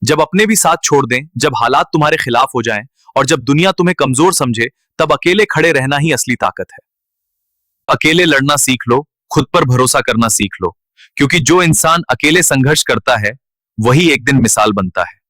जब अपने भी साथ छोड़ दें, जब हालात तुम्हारे खिलाफ हो जाएं और जब दुनिया तुम्हें कमजोर समझे, तब अकेले खड़े रहना ही असली ताकत है। अकेले लड़ना सीख लो, खुद पर भरोसा करना सीख लो, क्योंकि जो इंसान अकेले संघर्ष करता है वही एक दिन मिसाल बनता है।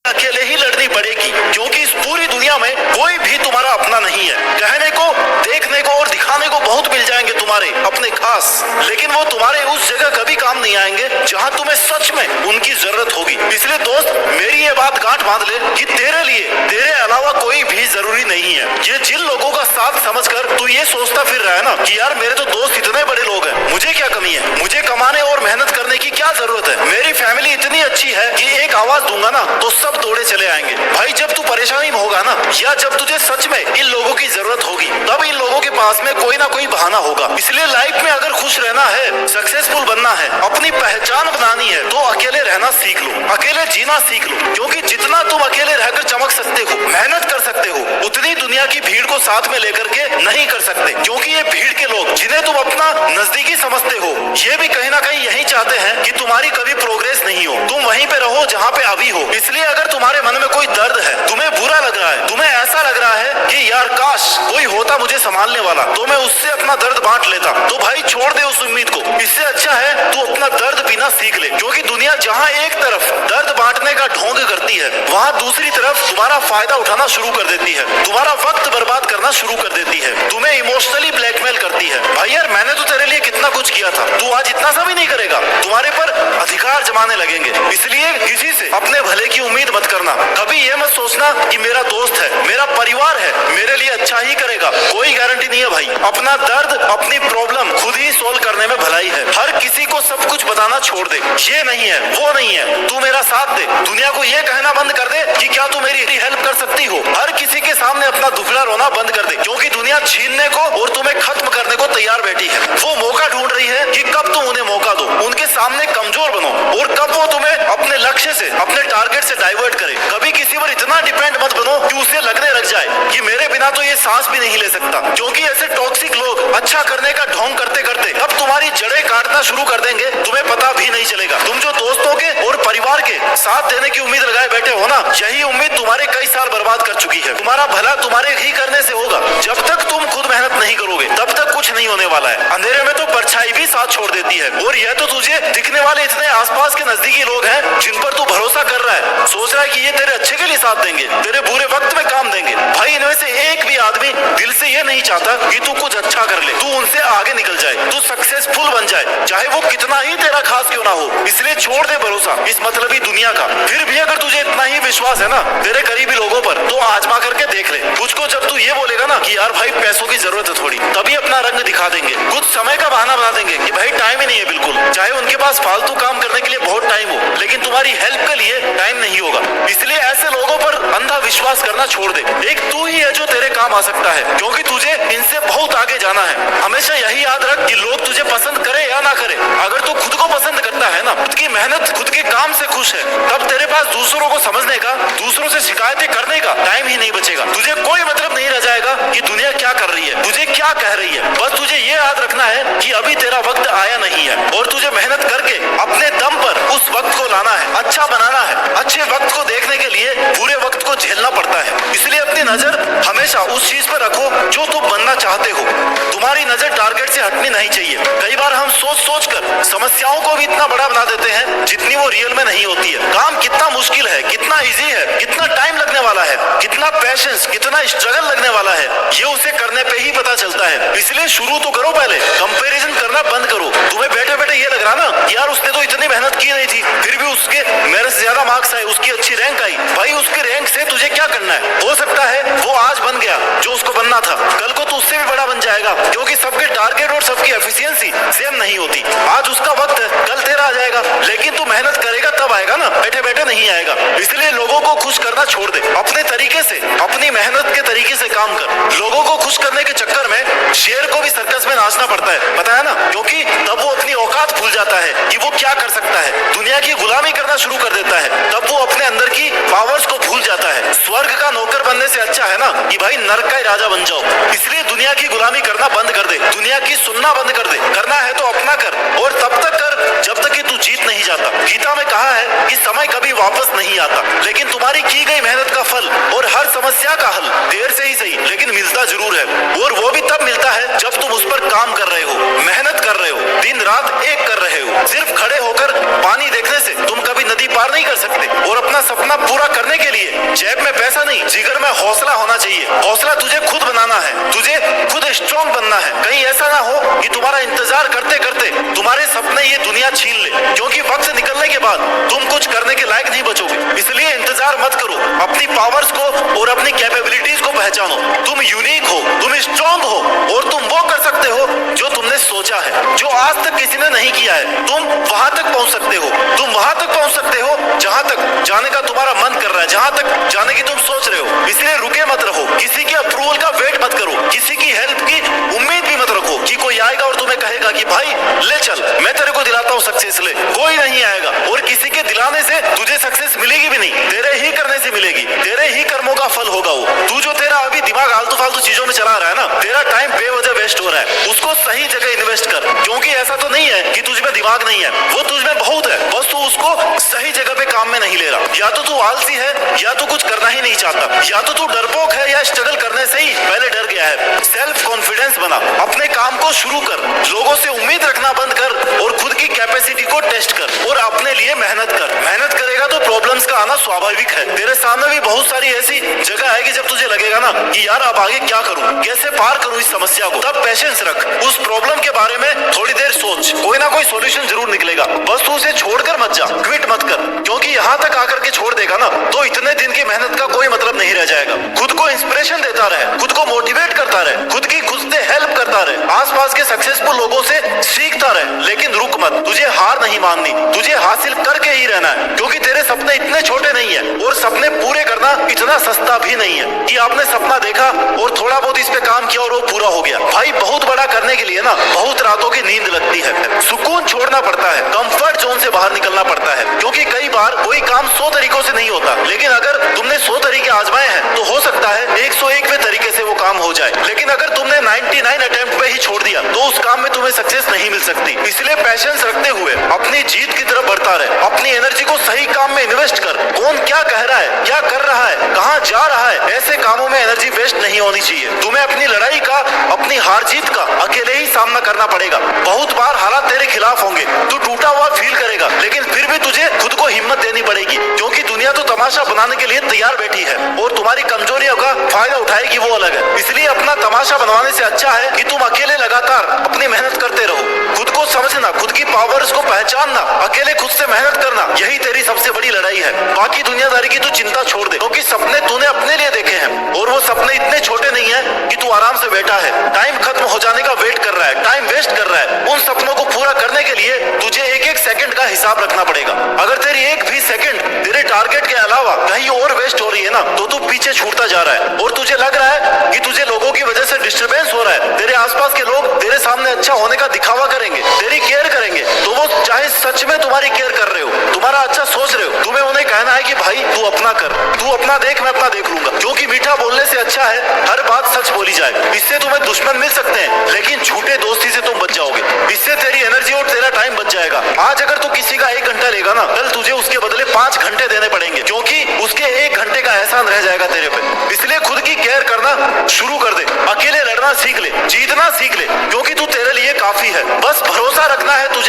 अकेले ही लड़नी पड़ेगी, क्योंकि इस पूरी दुनिया में कोई भी तुम्हारा अपना नहीं है। कहने को, देखने को और दिखाने को बहुत मिल जाएंगे तुम्हारे अपने खास, लेकिन वो तुम्हारे उस जगह कभी काम नहीं आएंगे जहां तुम्हें सच में उनकी जरूरत होगी। इसलिए दोस्त, मेरी ये बात गांठ बांध ले कि तेरे लिए तेरे अलावा कोई भी जरूरी नहीं है। ये जिन लोगों का साथ समझकर तू ये सोचता फिर रहा है ना कि यार मेरे तो दोस्त इतने बड़े लोग हैं, मुझे क्या कमी है, मुझे कमाने और मेहनत करने की क्या जरूरत है, मेरी फैमिली इतनी अच्छी है कि एक आवाज दूंगा ना तो सब दौड़े चले आएंगे। भाई जब तू परेशानी में होगा ना, या जब तुझे सच में इन लोगों की जरूरत होगी, तब इन लोगों के पास में कोई ना कोई बहाना होगा। इसलिए लाइफ में अगर खुश रहना है, सक्सेसफुल बनना है, अपनी पहचान बनानी है, तो अकेले रहना सीख लो, अकेले जीना सीख लो। क्योंकि जितना तुम अकेले रहकर चमक सकते हो, मेहनत कर सकते हो, उतनी दुनिया की भीड़ को साथ में लेकर के नहीं कर सकते। क्योंकि ये भीड़ के लोग जिन्हें तुम अपना नजदीकी समझते हो, ये भी कहीं ना कहीं यही चाहते हैं कि तुम्हारी कभी प्रोग्रेस नहीं हो, तुम वहीं पे रहो जहाँ पे अभी हो। इसलिए अगर तुम्हारे मन में कोई दर्द है, तुम्हें बुरा लग रहा है, तुम्हें ऐसा लग रहा है कि यार काश कोई होता मुझे संभालने वाला, तो मैं उससे अपना दर्द बांट लेता, तो भाई छोड़ दे उस उम्मीद को। इससे अच्छा है तू अपना दर्द पीना सीख ले। क्योंकि दुनिया जहाँ एक तरफ दर्द बांटने का ढोंग करती है, वहाँ दूसरी तरफ तुम्हारा फायदा उठाना शुरू कर देती है, तुम्हारा वक्त बर्बाद करना शुरू कर देती है, तुम्हें इमोशनली ब्लैकमेल करती है। भाई यार मैंने तो तेरे लिए कितना कुछ किया था, तू आज इतना सा भी नहीं करेगा, तुम्हारे पर अधिकार जमाने लगेंगे। इसलिए किसी से अपने भले की उम्मीद मत करना। कभी ये मत सोचना कि मेरा दोस्त है, मेरा परिवार है, मेरे लिए अच्छा ही करेगा, कोई गारंटी नहीं है भाई। अपना दर्द, अपनी प्रॉब्लम खुद ही सोल्व करने में भलाई है। हर किसी को सब कुछ बताना छोड़ दे, ये नहीं है, वो नहीं है, तू मेरा साथ दे। दुनिया को ये कहना बंद कर दे कि क्या तू मेरी हेल्प कर सकती हो। हर किसी के सामने अपना दुखड़ा रोना बंद कर दे, क्योंकि दुनिया छीनने को और तुम्हें खत्म करने को तैयार बैठी है। वो मौका ढूंढ रही है कि कब तुम उन्हें मौका दो, उनके सामने कमजोर बनो, और कब वो तुम्हें अपने लक्ष्य से, अपने टारगेट से डाइवर्ट करे। कभी किसी पर इतना डिपेंड मत बनो कि उसे लगने लग जाए कि मेरे बिना तो ये सांस भी नहीं ले सकता। क्योंकि ऐसे टॉक्सिक लोग अच्छा करने का ढोंग करते करते तब तुम्हारी जड़ें काटना शुरू कर देंगे, तुम्हें पता भी नहीं चलेगा। तुम जो दोस्तों के और परिवार के साथ देने की उम्मीद लगाए बैठे हो ना, यही उम्मीद तुम्हारे कई साल बर्बाद कर चुकी है। तुम्हारा भला तुम्हारे ही करने से होगा। जब तक तुम खुद मेहनत नहीं करोगे, तब तक कुछ नहीं होने वाला है। अंधेरे में तो परछाई भी साथ छोड़ देती है। और यह तो तुझे दिखने वाले इतने आसपास के नजदीकी लोग हैं जिन पर तू भरोसा कर रहा है, सोच रहा है कि ये तेरे अच्छे के लिए साथ देंगे, तेरे बुरे वक्त में काम देंगे। भाई इनमें से एक भी आदमी दिल से ये नहीं चाहता कि तू कुछ अच्छा कर ले, तू उनसे आगे निकल जाए, तू सक्सेसफुल बन जाए, चाहे वो कितना ही तेरा खास क्यों ना हो। इसलिए छोड़ दे भरोसा इस मतलबी दुनिया का। फिर भी अगर तुझे इतना ही विश्वास है ना तेरे करीबी लोगों पर, तो आजमा करके देख ले। तुझको जब तू ये बोलेगा ना कि यार भाई पैसों की जरूरत है थोड़ी, तभी अपना रंग दिखा देंगे, कुछ समय का बहाना बना देंगे कि भाई टाइम ही नहीं है बिल्कुल। चाहे उनके पास फालतू काम करने के लिए बहुत टाइम हो, लेकिन तुम्हारी हेल्प के लिए टाइम नहीं होगा। इसलिए ऐसे लोगों पर अंधा विश्वास करना छोड़ दे। एक तू ही है जो तेरे काम आ सकता है, क्योंकि तुझे इनसे बहुत आगे जाना है। हमेशा यही याद रख कि लोग तुझे पसंद करे या ना करे, अगर तू खुद को पसंद करता है ना, खुद की मेहनत, खुद के काम से खुश है, तब तेरे पास दूसरों को समझने का, दूसरों से शिकायतें करने का टाइम ही नहीं बचेगा। तुझे कोई मतलब नहीं रह जाएगा कि दुनिया क्या कर रही है, तुझे क्या कह रही है। बस तुझे ये याद रखना है कि अभी तेरा वक्त आया नहीं है, और तुझे मेहनत करके अपने दम पर उस वक्त को लाना है, अच्छा बनाना है। अच्छे वक्त को देखने के लिए बुरे वक्त को झेलना पड़ता है। इसलिए अपनी नजर हमेशा उस चीज पर रखो जो तुम बनना चाहते हो। तुम्हारी नजर टारगेट से हटनी नहीं चाहिए। कई बार हम सोच सोच कर समस्याओं को भी इतना बड़ा बना देते हैं जितनी वो रियल में नहीं होती है। काम कितना मुश्किल है, कितना इजी है, कितना टाइम लगने वाला है, कितना पैशंस, कितना स्ट्रगल लगने वाला है, ये उसे करने पे ही पता चलता है। इसलिए शुरू तो करो, पहले कंपैरिजन करना बंद करो। तुम्हें बैठे बैठे ये लग रहा ना यार उसने तो इतनी मेहनत की नहीं थी, फिर भी उसके मेरे से ज्यादा मार्क्स आए, उसकी अच्छी रैंक आई। भाई उसके रैंक से तुझे क्या करना है? हो सकता है वो आज बन गया जो उसको बनना था, कल को तो उससे भी बड़ा बन जाएगा। क्योंकि सबके टारगेट और सबकी एफिशिएंसी सेम नहीं होती। आज उसका वक्त है, कल तेरा आ जाएगा, लेकिन तू मेहनत करेगा तब आएगा ना, बैठे बैठे नहीं आएगा। इसलिए लोगों को खुश करना छोड़ दे, अपने तरीके से, अपनी मेहनत के तरीके से काम कर। लोगों को खुश करने के चक्कर में शेर को भी सर्कस में नाचना पड़ता है, पता है ना? क्योंकि तब वो अपनी औकात भूल जाता है कि वो क्या कर सकता है। दुनिया की गुलामी करना शुरू कर देता है, तब वो अपने अंदर की पावर्स को भूल जाता है। स्वर्ग का नौकर बनने से अच्छा है ना कि भाई नरक का ही राजा बन जाओ। इसलिए दुनिया की गुलामी करना बंद कर दे, दुनिया की सुनना बंद कर दे। करना है तो अपना कर, और तब तक कर जब तक कि तू जीत नहीं जाता। गीता में कहा है कि समय कभी वापस नहीं आता, लेकिन तुम्हारी की गई मेहनत का फल और हर समस्या का हल देर से ही सही लेकिन मिलता जरूर है, और वो भी तब मिलता है जब तुम उस पर काम कर रहे हो, मेहनत कर रहे हो, दिन रात एक कर रहे हो। सिर्फ खड़े होकर पानी देखने से तुम कभी नदी पार नहीं कर सकते, और अपना सपना पूरा करने के लिए जेब में पैसा नहीं, जिगर में हौसला होना चाहिए। हौसला तुझे खुद बनाना है, तुझे खुद स्ट्रॉन्ग बनना है। कहीं ऐसा ना हो कि तुम्हारा इंतजार करते करते तुम्हारे सपने ये दुनिया छीन ले, क्योंकि वक्त निकलने के बाद तुम कुछ करने के लायक नहीं बचोगे। इसलिए इंतजार मत करो, अपनी पावर्स को और अपनी कैपेबिलिटीज को पहचानो। तुम यूनिक हो, तुम स्ट्रॉन्ग हो, और तुम वो कर सकते हो जो तुमने सोचा है, जो आज तक किसी ने नहीं किया है। तुम वहां तक पहुंच सकते हो, तुम वहां तक पहुंच सकते हो जहां तक जाने का तुम्हारा मन कर रहा है, जहां तक जाने की तुम सोच रहे हो। इसलिए रुके मत रहो, किसी के अप्रूवल का वेट मत करो, किसी की हेल्प की उम्मीद भी मत रखो कि कोई आएगा और तुम्हें कहेगा कि भाई ले चल, मैं तेरे को दिलाता हूँ सक्सेस। ले, कोई नहीं आएगा, और किसी के दिलाने से तुझे सक्सेस मिलेगी भी नहीं, तेरे ही करने से मिलेगी, तेरे ही कर्मों का फल होगा वो। तू जो तेरा अभी दिमाग आलतू फालतू चीजों में चला रहा है ना, तेरा टाइम बेवजह वेस्ट हो रहा है, उसको सही जगह इन्वेस्ट कर। क्योंकि ऐसा तो नहीं है कि तुझ में दिमाग नहीं है, वो तुझ में बहुत है, बस तू उसको सही जगह पे काम में नहीं ले रहा। या तो तू आलसी है, या तो कुछ करना ही नहीं चाहता, या तो तू डरपोक है, या स्ट्रगल करने से ही पहले डर गया है। सेल्फ कॉन्फिडेंस बना, अपने काम को शुरू कर, लोगों से उम्मीद रखना बंद कर, और खुद की कैपेसिटी को टेस्ट कर, और अपने लिए मेहनत कर। मेहनत करेगा तो प्रॉब्लम्स का आना स्वाभाविक है। तेरे सामने भी बहुत सारी ऐसी जगह आएगी जब तुझे लगेगा ना कि यार अब आगे क्या करूं, कैसे पार करूं इस समस्या को। तब पेशेंस रख, उस प्रॉब्लम के बारे में थोड़ी देर सोच, कोई ना कोई सॉल्यूशन जरूर निकलेगा। बस तू उसे छोड़कर मत जा, क्विट मत कर, क्योंकि यहाँ तक आकर के छोड़ देगा ना तो इतने दिन की मेहनत का कोई मतलब नहीं रह जाएगा। खुद को इंस्पिरेशन देता रहे, खुद को मोटिवेट करता रहे, खुद की खुद से हेल्प करता रहे, आसपास के सक्सेसफुल लोगों से सीखता रहे, लेकिन रुक मत। तुझे हार नहीं माननी, तुझे हासिल करके ही रहना है, क्योंकि तेरे सपने इतने छोटे नहीं है, और सपने पूरे करना इतना सस्ता भी नहीं है कि आपने सपना देखा और थोड़ा बहुत इस पे काम किया और वो पूरा हो गया। भाई बहुत बड़ा करने के लिए ना बहुत रातों की नींद लगती है, सुकून छोड़ना पड़ता है, कंफर्ट जोन से बाहर निकलना पड़ता है, क्योंकि कई बार कोई काम 100 तरीकों से नहीं होता, लेकिन अगर तुमने 100 तरीके आजमाए हैं तो हो सकता है 101वें तरीके से वो काम हो जाए। लेकिन अगर तुमने 99 अटेम्प्ट पे ही छोड़ दिया तो उस काम में तुम्हें सक्सेस नहीं मिल सकती। इसलिए पैशंस रखते हुए अपनी जीत की तरफ बढ़ता रहे, अपनी एनर्जी को सही काम में इन्वेस्ट कर। कौन क्या कह रहा है, क्या कर रहा है, कहाँ जा रहा है, ऐसे कामों में एनर्जी वेस्ट नहीं होनी चाहिए। तुम्हें अपनी लड़ाई का, अपनी हार जीत का अकेले ही सामना करना पड़ेगा। बहुत बार हालात तेरे खिलाफ होंगे, तू टूटा हुआ फील करेगा, लेकिन फिर भी तुझे खुद को हिम्मत देनी पड़ेगी, क्योंकि दुनिया तो तमाशा बनाने के लिए तैयार बैठी है, और तुम्हारी कमजोरियों का फायदा उठाएगी वो अलग है। इसलिए अपना तमाशा बनवाने से अच्छा है कि तुम अकेले लगातार अपनी मेहनत करते रहो। खुद को समझना, खुद की पावर्स को पहचानना, अकेले खुद से मेहनत करना, यही तेरी सबसे बड़ी लड़ाई है। बाकी दुनियादारी की तू चिंता छोड़ दे, क्योंकि सपने तूने अपने लिए देखे हैं, और वो सपने इतने छोटे नहीं है कि तू आराम से बैठा है, टाइम खत्म हो जाने का वेट कर रहा है, टाइम वेस्ट कर रहा है। उन सपनों को पूरा करने के लिए तुझे एक एक सेकंड का हिसाब रखना पड़ेगा। अगर तेरी एक भी सेकंड तेरे टारगेट के अलावा कहीं और वेस्ट हो रही है ना, तो तू पीछे छूटता जा रहा है, और तुझे लग रहा है कि तुझे लोगों की वजह से डिस्टर्बेंस हो रहा है। तेरे आसपास के लोग तेरे सामने अच्छा होने का दिखावा करेंगे, तेरी केयर करेंगे, तो वो चाहे सच में तुम्हारी केयर कर रहे हो, तुम्हारा अच्छा सोच रहे हो, तुम्हें उन्हें कहना है कि भाई तू अपना कर, तू अपना देख, मैं अपना देख लूंगा। क्योंकि मीठा बोलने से अच्छा है हर बात सच बोली जाए। इससे तुम्हें दुश्मन मिल सकते हैं, लेकिन झूठे दोस्ती से तुम बच जाओगे। इससे तेरी एनर्जी और तेरा टाइम बच जाएगा। आज अगर तू किसी का 1 घंटा लेगा ना, कल तुझे उसके बदले 5 घंटे देने पड़ेंगे, क्योंकि उसके 1 घंटे का एहसान रह जाएगा तेरे पे। इसलिए खुद की केयर करना शुरू कर दे, अकेले लड़ना सीख ले, जीतना सीख ले, क्योंकि तू तेरे लिए काफी है। बस भरोसा रखना है तुझे।